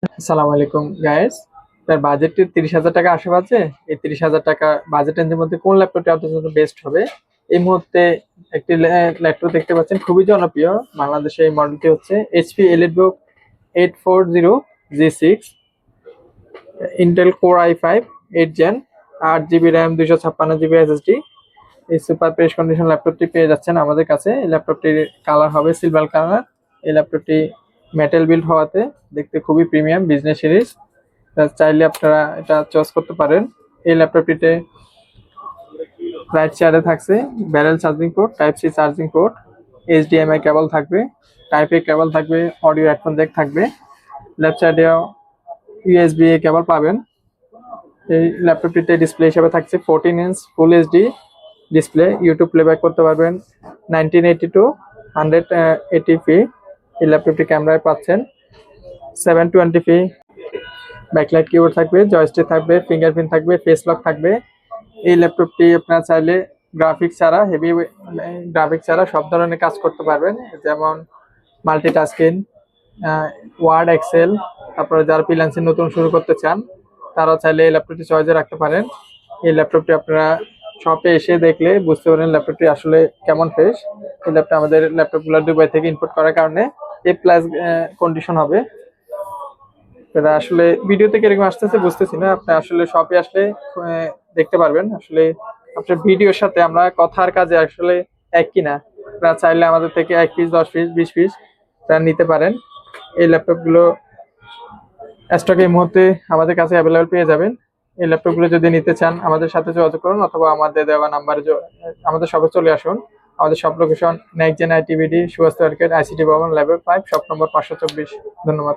আসসালামু আলাইকুম গাইস। তার বাজেটটি 30,000 টাকা আশেপাশে। এই 30,000 টাকা বাজেট রেঞ্জের মধ্যে কোন ল্যাপটপটি আপনার জন্য বেস্ট হবে? এই মুহূর্তে একটি ল্যাপটপ দেখতে পাচ্ছেন, খুবই জনপ্রিয় বাংলাদেশে। এই মডেলটি হচ্ছে HP EliteBook 840 G6 Intel core i5 8 gen, 8 GB RAM, 256 GB SSD. এই সুপার ফ্রেশ কন্ডিশন ল্যাপটপটি পেয়ে যাচ্ছেন আমাদের কাছে। এই ল্যাপটপটির কালার হবে সিলভার কালার। এই ল্যাপটপটি মেটাল বিল্ড হওয়াতে দেখতে খুবই প্রিমিয়াম বিজনেস সিরিজ। চাইলে আপনারা এটা চয়েস করতে পারেন। এই ল্যাপটপটিতে রাইট সাইডে থাকছে barrel charging port, type C charging port, HDMI cable থাকবে, টাইপ এ কেবল থাকবে, অডিও হেডফোন জ্যাক থাকবে। লেফট সাইডেও ইউএসবি এ কেবল পাবেন। এই ল্যাপটপটিতে ডিসপ্লে হিসেবে থাকছে 14 inch full HD display. YouTube playback করতে পারবেন 1980 টু 180p। এই ল্যাপটপটি ক্যামেরায় পাচ্ছেন 720p। ব্যাকলাইট কিবোর্ড থাকবে, জয়স্টিক থাকবে, ফিঙ্গারপ্রিন্ট থাকবে, ফেস লক থাকবে। এই ল্যাপটপটি আপনারা চাইলে গ্রাফিক্স ছাড়া সব ধরনের কাজ করতে পারবেন, যেমন মাল্টিটাস্কিং, ওয়ার্ড, এক্সেল। তারপরে যারা ফ্রিল্যান্সিং নতুন শুরু করতে চান তারাও চাইলে এই ল্যাপটপটি চয়েসে রাখতে পারেন। এই ল্যাপটপটি আপনারা শপে এসে দেখলে বুঝতে পারেন ল্যাপটপটি আসলে কেমন ফ্রেশ। এই ল্যাপটপ আমাদের ল্যাপটপগুলো দুবাই থেকে ইম্পোর্ট করার কারণে A+ কন্ডিশন হবে। এটা আসলে ভিডিওতে কিরকম আসতেছে বুঝতেছি না, আপনি আসলে শপে আসলে দেখতে পারবেন আসলে আপনার ভিডিওর সাথে আমরা কথার কাজে আসলে এক কিনা। আপনারা চাইলে আমাদের থেকে 1 পিস, 10 পিস, 20 পিস তারা নিতে পারেন। এই ল্যাপটপ গুলো স্টক এই মুহূর্তে আমাদের কাছে অ্যাভেলেবল পেয়ে যাবেন। এই ল্যাপটপ গুলো যদি নিতে চান আমাদের সাথে যোগাযোগ করুন, অথবা আমাদের দেওয়া নাম্বারে আমাদের শপে চলে আসুন। আমাদের shop location next gen ITBD, Subhash market, ICT Bhaban, level 5, shop number 524। ধন্যবাদ।